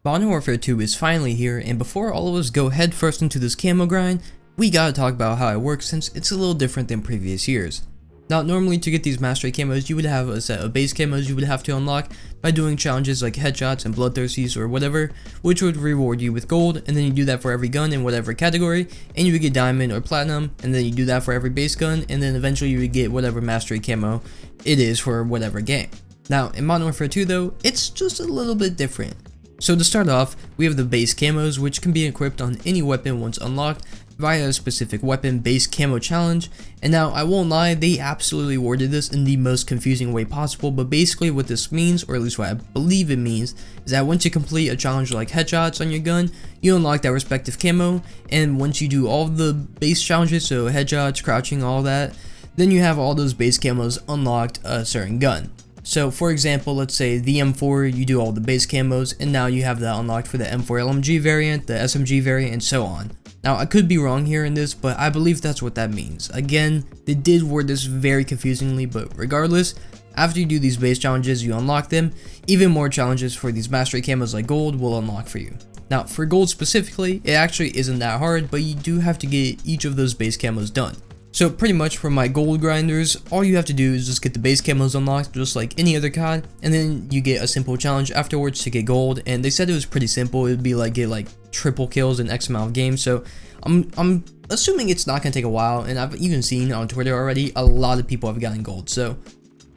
Modern Warfare 2 is finally here, and before all of us go headfirst into this camo grind, we gotta talk about how it works since it's a little different than previous years. Now, normally to get these mastery camos, you would have a set of base camos you would have to unlock by doing challenges like headshots and bloodthirsties or whatever, which would reward you with gold, and then you do that for every gun in whatever category, and you would get diamond or platinum, and then you do that for every base gun, and then eventually you would get whatever mastery camo it is for whatever game. Now, in Modern Warfare 2 though, it's just a little bit different. So to start off, we have the base camos, which can be equipped on any weapon once unlocked via a specific weapon base camo challenge. And now, I won't lie, they absolutely worded this in the most confusing way possible, but basically what this means, or at least what I believe it means, is that once you complete a challenge like headshots on your gun, you unlock that respective camo, and once you do all of the base challenges, so headshots, crouching, all that, then you have all those base camos unlocked a certain gun. So for example, let's say the M4, you do all the base camos, and now you have that unlocked for the M4 LMG variant, the SMG variant, and so on. Now, I could be wrong here in this, but I believe that's what that means. Again, they did word this very confusingly, but regardless, after you do these base challenges, you unlock them. Even more challenges for these mastery camos like gold will unlock for you. Now, for gold specifically, it actually isn't that hard, but you do have to get each of those base camos done. So pretty much for my gold grinders, all you have to do is just get the base camos unlocked just like any other COD, and then you get a simple challenge afterwards to get gold, and they said it was pretty simple. It would be like get like triple kills in X amount of games, so I'm assuming it's not going to take a while, and I've even seen on Twitter already a lot of people have gotten gold, so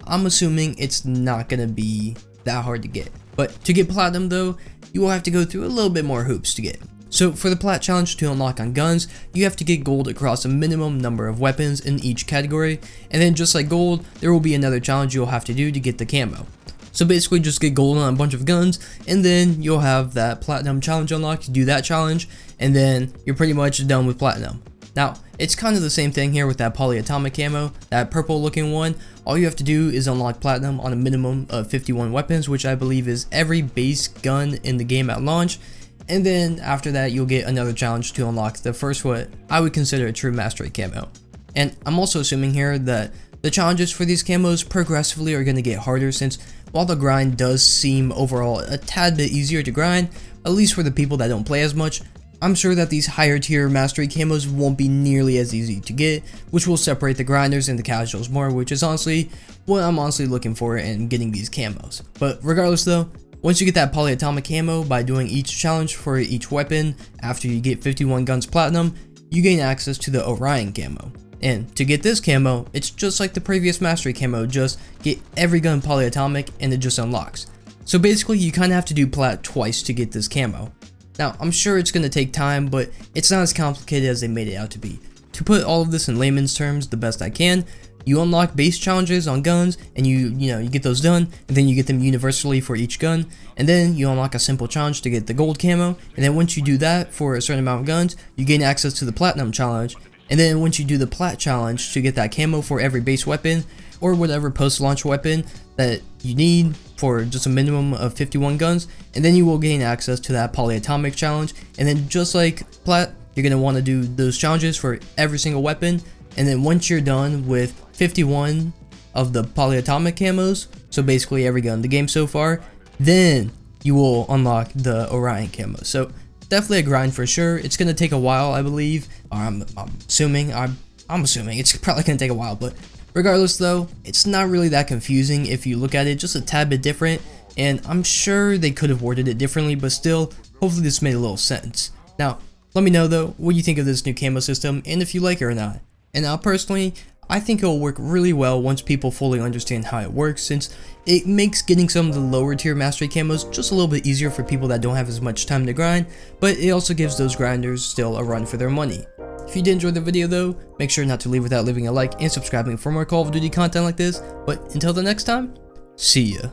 I'm assuming it's not going to be that hard to get. But to get platinum though, you will have to go through a little bit more hoops to get. So for the plat challenge to unlock on guns, you have to get gold across a minimum number of weapons in each category, and then just like gold, there will be another challenge you'll have to do to get the camo. So basically just get gold on a bunch of guns, and then you'll have that platinum challenge unlocked, do that challenge, and then you're pretty much done with platinum. Now, it's kind of the same thing here with that polyatomic camo, that purple looking one. All you have to do is unlock platinum on a minimum of 51 weapons, which I believe is every base gun in the game at launch. And then after that, you'll get another challenge to unlock the first what I would consider a true mastery camo. And I'm also assuming here that the challenges for these camos progressively are going to get harder, since while the grind does seem overall a tad bit easier to grind, at least for the people that don't play as much, I'm sure that these higher tier mastery camos won't be nearly as easy to get, which will separate the grinders and the casuals more, which is honestly what I'm looking for in getting these camos. But regardless though, once you get that polyatomic camo by doing each challenge for each weapon, after you get 51 guns platinum, you gain access to the Orion camo. And to get this camo, it's just like the previous mastery camo, just get every gun polyatomic and it just unlocks. So basically you kind of have to do plat twice to get this camo. Now, I'm sure it's going to take time, but it's not as complicated as they made it out to be. To put all of this in layman's terms the best I can, you unlock base challenges on guns, and you get those done, and then you get them universally for each gun, and then you unlock a simple challenge to get the gold camo, and then once you do that for a certain amount of guns, you gain access to the platinum challenge, and then once you do the plat challenge to get that camo for every base weapon, or whatever post-launch weapon that you need for just a minimum of 51 guns, and then you will gain access to that polyatomic challenge, and then just like plat, you're going to want to do those challenges for every single weapon, and then once you're done with 51 of the polyatomic camos, so basically every gun in the game so far, then you will unlock the Orion camo. So definitely a grind for sure. It's going to take a while, I believe. I'm assuming it's probably going to take a while, but regardless though, it's not really that confusing if you look at it, just a tad bit different, and I'm sure they could have worded it differently, but still, hopefully this made a little sense. Now, let me know though, what you think of this new camo system, and if you like it or not. And now personally, I think it will work really well once people fully understand how it works, since it makes getting some of the lower tier mastery camos just a little bit easier for people that don't have as much time to grind, but it also gives those grinders still a run for their money. If you did enjoy the video though, make sure not to leave without leaving a like and subscribing for more Call of Duty content like this, but until the next time, see ya.